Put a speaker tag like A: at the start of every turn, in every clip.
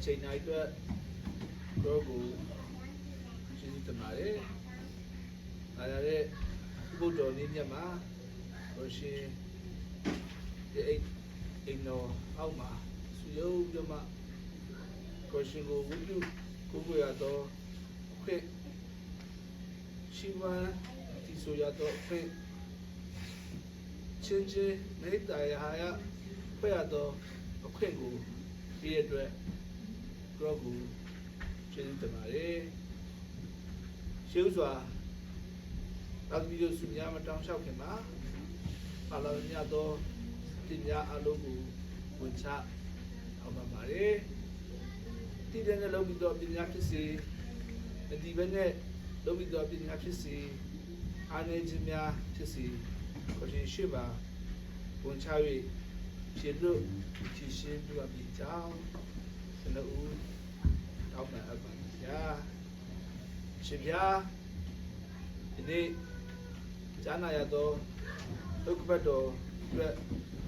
A: ချိန်တိုင်းအတွက်တော့ကိုကျေးဇူးတင်ပါတယ်။အားရတဲ့ဘုဒ္ဓတော်နေ့မြတ်မှာကိုရှင်ဒီအိမ်တော်အောက်မှာစုယုံပြမကိုရှင်ကိုဝိတုကိုကိုရတော့ခွင့်ရှိဝါဒီဆိုရတော့ခွင့်ချင်းချင်းနေတဲ့ဟာရခွင့်ရတော့အခွင့်ကိုပြည့်အတွက်တော့ကိုကျေးဇူးတင်ပါတယ်ရှေးဥစွာသာသမီတို့စုများမတောင်းလျှောက်ခင်မှာပါလာမြတ်သောပညာအလုံးကိုဝန်ချအောင်ပါပါတယ်တည်တဲ့နဲ့လုံးပြီးတော့ပညာဖြစ်စေဒီဘက်နဲ့လုံးပြီးတော့ပညာဖြစ်စေအားနည်းခြင်းများဖြစ်စေကိုရှင်ရှိပါဝန်ချ၍ဖြစ်လို့ချီရှင်းပြပါပြီကြောင်းစနဦးတောင်းပန်အပ်ပါဗျာရှင်ဗျာဒီနေ့ဈာနာရတော့ဒုက္ခပတ်တော်အတွက်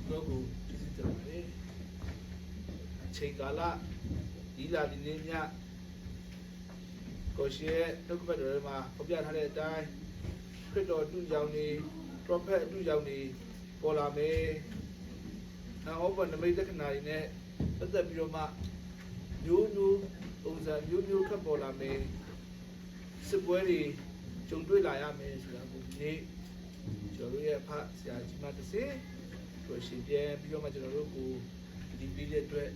A: တော့ကိုကျေးဇူးတင်ပါတယ်အချိန်ကာလဒီလာဒီနေ့ညကိုရှိရဲ့ဒုက္ခပတ်တော်မှာဖော်ပြထားတဲ့အတိုင်းခရစ်တော်တူကြောင့်နေပရောဖက်အတူကြောင့်နေပေါ်လာမယ်နောက်ဘနမိတ်လက္ခဏာတွေနဲ့ပတ်သက်ပြီးတော့မှမျိုးမျိုးပုံစံမျိုးမျိုးခပ်ပေါ်လာမယ်စစ်ပွဲတွေကြုံတွေ့လာရမယ်ဆိုတာကိုဒီနေ့ကျွန်တော်တို့ရဲ့အဖဆရာကြီးမတစ်စင်းကိုရှင်ပြန်ပြီးတော့မှကျွန်တော်တို့ကိုဒီပေးတဲ့အတွက်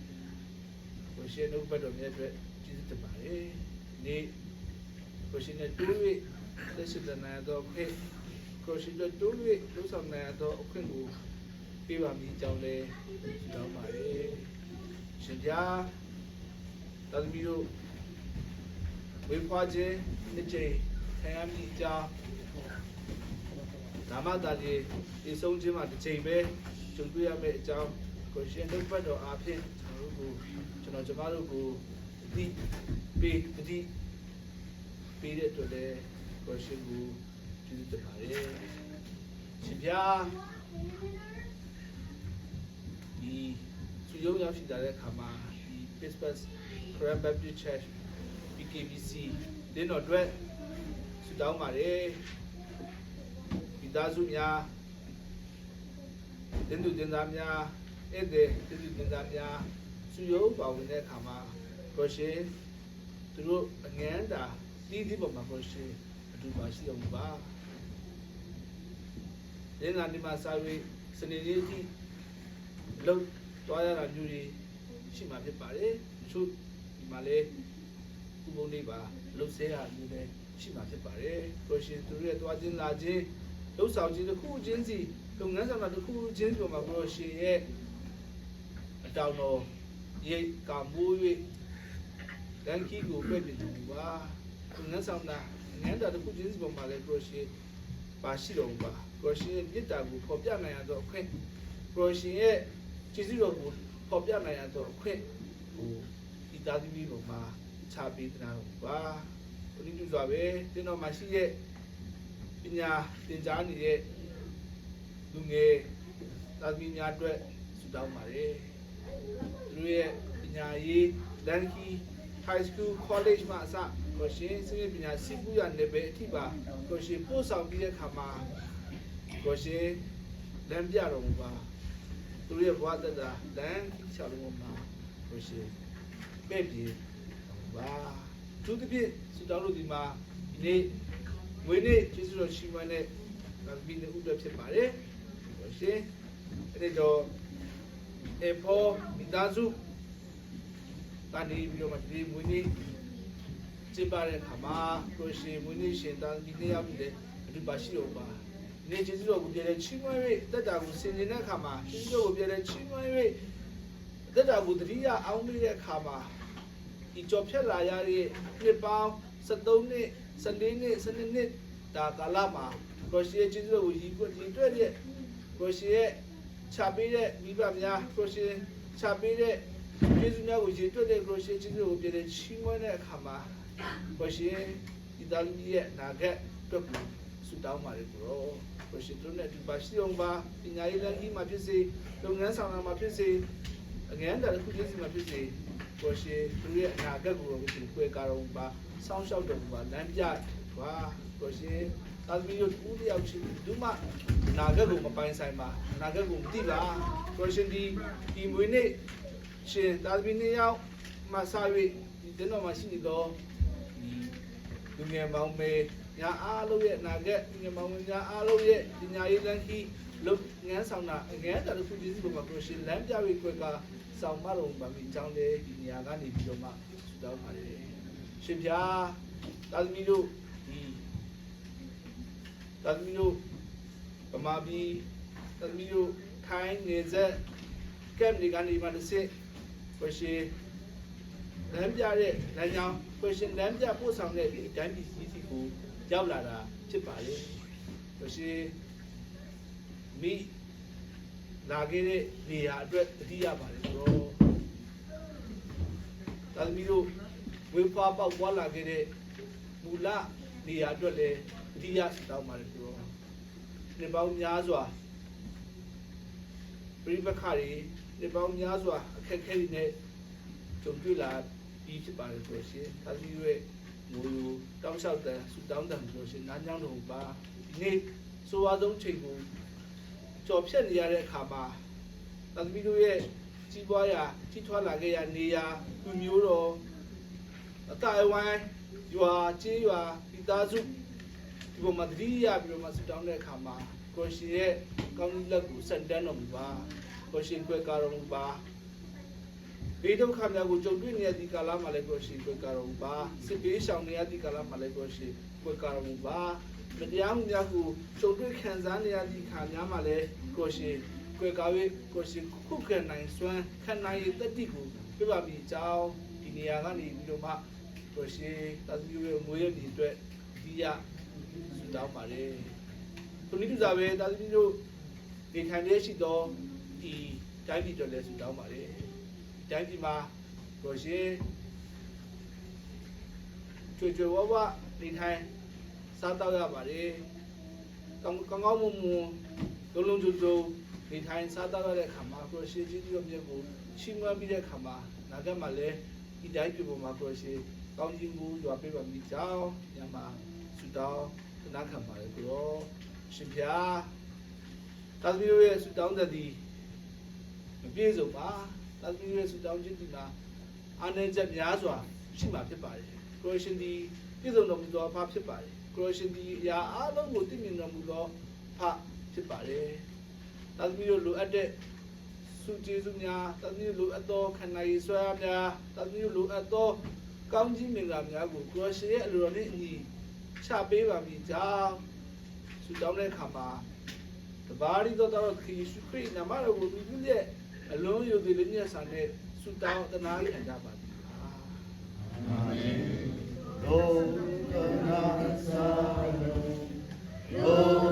A: ကိုရှင်တို့ဘက်တော်မြတ်အတွက်ကျေးဇူးတင်ပါတယ်ဒီနေ့ကိုရှင်နဲ့တူ၍လက်ရှိတဲ့နိုင်တော့ခေကိုရှင်တို့တူ၍လုံဆောင်နိုင်တော့အခွင့်ကိုပေးပါမိကြောင်းလဲတောင်းပါတယ်ရှင်ပြားသာသမီတို့ဝေဖွာခြင်းနှစ်ချိန်ခံရမိကြောင်းဓမ္မတာလေးဒီဆုံးခြင်းမှာတစ်ချိန်ပဲကြုံတွေ့ရမယ့်အကြောင်းကိုရှင်တို့ဘက်တော်အားဖြင့်ကျွန်တော်ကျမတို့ကိုဒီပေးတဲ့အတွက်လည်းကိုရှင်ကိုကျေးဇူးတင်ပါတယ်ရှင်ဗျာဒီသူရုံရောက်ရှိတဲ့အခါမှာဒီ Pittsburgh Korean Baptist Church PKBC တင်းတော်အတွက်ဆုတောင်းပါတယ်မိသားစုများတင်းသူတင်းသားများဧည့်သည်တင်းသူတင်းသားများစုရုံးပါဝင်တဲ့အခါမှာကိုရှင်သူတို့အငန်းတာတီးပေါ်မှာကိုရှင်အတူပါရှိတော်မူပါရင်းကနေမှစာရေးစနေနေ့ထိလောက်သွားရတာမျိုးတွေရှိမှဖြစ်ပါတယ်သူဒီမှာလေဥပုံလေးပါလှုပ်ဆဲရမျိုးတွေရှိမှဖြစ်ပါတယ်ကိုရှင်သူတို့ရဲ့သွားခြင်းလာခြင်းလှုပ်ဆောင်ခြင်းတစ်ခုချင်းစီလုပ်ငန်းဆောင်တာတစ်ခုချင်းစီမှာကိုရှင်ရဲ့အတောင်တော်ရိတ်ကမိုး၍တန်ခီကိုပြည့်ပြည့်သူပါလုပ်ငန်းဆောင်တာငန်းတာတစ်ခုချင်းစီမှာလည်းကိုရှင်ပါရှိတော်ပါကိုရှင်ရဲ့မြစ်တာကိုဖော်ပြနိုင်ရတော့အခွင့်ကိုရှင်ရဲ့ကျေးဇူးတော်ကိုဖော်ပြနိုင်ရတော့အခွင့်ဟိုဒီသားသမီးတို့မှာချပေးတဲ့နာပါဘုရားပြုစွာပဲတင်းတော်မှာရှိတဲ့ပညာသင်ကြားနေတဲ့လူငယ်သားသမီးများအတွက်ဆုတောင်းပါတယ်သူတို့ရဲ့ပညာရေးလန်ကီ high school college မှာအစ ကိုရှင်စနစ်ပညာစီးပူးရနေပဲအထိပါကိုရှင်ပို့ဆောင်ပြီးတဲ့ခါမှာကိုရှင်လမ်းပြတော်မူပါသူရဲ့ဘဝတတလမ်းချောင်းလုံးမှာကိုရှင်ပဲ့ပြေပါသူတစ်ပြည့်စတောင်းလို့ဒီမှာဒီနေ့ငွေနေ့ကျေးဇူးတော်ရှိမှနဲ့မိနစ်ဥပ္ပဖြစ်ပါတယ်ကိုရှင်အဲ့တော့အဖို့မိသားစုကနေပြီးတော့ဒီငွေနေ့ကျင်းပတဲ့အခါမှာကိုရှင်မွေးနေ့ရှင်သားဒီနေ့ရောက်ပြီးအတူပါရှိတော့ပါနေကျေးဇူးတော်ကိုပြတဲ့ချီးမွမ်း၍တက်တာကိုဆင်ခြင်တဲ့အခါမှာကျေးဇူးတော်ကိုပြတဲ့ချီးမွမ်း၍တက်တာကိုတတိယအောင်ပြီးတဲ့အခါမှာဒီကြော်ဖြတ်လာရတဲ့နှစ်ပေါင်း73နှစ်14နှစ်12နှစ်ဒါကာလမှာကိုရှင်ရဲ့ကျေးဇူးတော်ကိုရည်တွက်တဲ့ကိုရှင်ရဲ့ချပေးတဲ့မိဘများကိုရှင်ချပေးတဲ့ကျေးဇူးများကိုရည်တွက်တဲ့ကိုရှင်ကျေးဇူးတော်ကိုပြတဲ့ချီးမွမ်းတဲ့အခါမှာကိုရှင်ဒီသားလူကြီးရဲ့နာဂတ်အတွက်ကိုဆုတောင်းပါတယ်ကိုရှင်တို့နဲ့ဒီပါရှိအောင်ပါပညာရေးလမ်းကြီးမှာဖြစ်စေလုပ်ငန်းဆောင်တာမှာဖြစ်စေအငန်းတာတစ်ခုချင်းစီမှာဖြစ်စေကိုရှင်တို့ရဲ့နာဂတ်ကိုကိုရှင်တွေ့ကြတော့ပါစောင့်ရှောက်တော်ပါလမ်းပြပါကိုရှင်သာသမီတို့ဦးတယောက်ချင်းဒီမှာနာဂတ်ကိုမပိုင်ဆိုင်ပါနာဂတ်ကိုမသိပါကိုရှင်ဒီမွေးနေ့ရှင်သာသမီနှစ်ယောက်မှစ၍ဒီတဲ့တော်မှာရှိနေတော့လူငယ်မောင်မေညာအားလုံးရဲ့အနာဂတ်လူငယ်မောင်မေညာအားလုံးရဲ့ပညာရေးလမ်းကြီးလုပ်ငန်းဆောင်တာအငန်းတာတစ်ခုချင်းစီပေါ်မှာကိုရှင်လမ်းပြ၍ခွဲကဆောင်မတော်ပါမိကြောင်းလေးဒီနေရာကနေပြီးတော့မှတောင်းပါတယ်ရှင်ပြားသာသမီတို့သာသမီတို့ဗမာပြည်သာသမီတို့ခိုင်းနေစက်ကပ်နေကနေမှတစ်စစ်ကိုရှင်လမ်းပြတဲ့လမ်းကြောင်းကိုရှင်လမ်းပြပို့ဆောင်တဲ့ဒီအတိုင်းပြည်စီစီကိုရောက်လာတာဖြစ်ပါလေကိုရှင်မိလာခဲ့တဲ့နေရာအတွက်တတိယပါတယ်ဆိုတော့သာသမီတို့ဝေဖွားပေါက်ပွားလာခဲ့တဲ့မူလနေရာအတွက်လည်းတတိယတောင်းပါတယ်ဆိုတော့နေပေါင်းများစွာပြိပခါတွေနေပေါင်းများစွာအခက်အခဲတွေနဲ့ကြုံတွေ့လာပြီးဖြစ်ပါတယ်ဆိုရှင်သာသမီတို့ရဲ့ငိုတောင်းလျှောက်တဲ့ဆူတောင်းတယ်ဆိုရှင်နားကြောင်းတော်ပါဒီနေ့ဆိုအားဆုံးချိန်ကိုကြော်ဖြတ်နေရတဲ့အခါမှာသာသမီတို့ရဲ့ကြီးပွားရာကြီးထွားလာခဲ့ရနေရာလူမျိုးတော်အတိုင်းဝိုင်းရွာကျေးရွာမိသားစုဒီပေါ်မှာတတိယပြီးတော့မှဆူတောင်းတဲ့အခါမှာကိုရှင်ရဲ့ကောင်းကြီးလက်ကိုစံတန်းတော်မူပါကိုရှင်ခွဲကားတော်မူပါဘေးဒုက္ခများကိုကြုံတွေ့နေရသည့်ကာလမှာလည်းကိုရှင်ခွဲကားတော်မူပါစစ်ဘေးရှောင်နေရသည့်ကာလမှာလည်းကိုရှင်ခွဲကားတော်မူပါမတရားမှုများကိုကြုံတွေ့ခံစားနေရသည့်ခါများမှာလည်းကိုရှင်ခွဲကား၍ကိုရှင်ခုခံနိုင်စွမ်းခံနိုင်ရတတိကိုပြပါမိကြောင်းဒီနေရာကနေပြီးတော့မှကိုရှင်သာသမီရဲ့ငွေရည်တွေအတွက်ဒီရဆုတောင်းပါတယ်သူနိဒုစာပဲသာသမီတို့ဒီထိုင်လေးရှိတော့ဒီတိုင်းပြည်တော်လည်းဆုတောင်းပါတယ်တိုင်းပြည်မှာကိုရှင်ကြွဝဝနေထိုင်စားတော့ရပါတယ်ကောင်းမွန်မွန်လုံးကျုံနေထိုင်စားတော့ရတဲ့ခါမှာကိုရှင်ကြီးတို့မျိုးကိုချီးမွမ်းပြီးတဲ့ခါမှာနာဂတ်မှာလည်းဒီတိုင်းပြည်ပေါ်မှာကိုရှင်ကောင်းကြီးမှုရွာပေးပါမိကြောင်းညမှာဆုတောင်းနာခံပါတယ်ကိုရောရှင်ပြားသာသမီတို့ရဲ့ဆုတောင်းတဲ့ဒီမပြည့်စုံပါသာသမီရဲ့ဆုတောင်းခြင်းဒီမှာအာဏာချက်များစွာရှိမှဖြစ်ပါတယ်ခရစ်ရှင်ဒီပြည့်စုံတော်မူသောအဖဖြစ်ပါတယ်ခရစ်ရှင်ဒီအရာအလုံးကိုသိမြင်တော်မူသောဖဖြစ်ပါတယ်သာသမီတို့လိုအပ်တဲ့ဆုကျေးဇူးများသာသမီတို့လိုအပ်သောခန္ဓာရည်ဆွဲအားများသာသမီတို့လိုအပ်သောကောင်းကြီးမင်္ဂလာများကိုခရစ်ရှင်ရဲ့အလိုတော်နှင့်အညီချပေးပါမိကြောင်းဆုတောင်းတဲ့အခါမှာတပါးရီတော်တော်ခရစ်ရှိခိနာမတော်ကိုပြုတဲ့အလုံးယုံကြည်လေးနဲ့ဆန်တဲ့ဆုတောင်းတနာခံကြပါသည်အာမင်
B: Lord,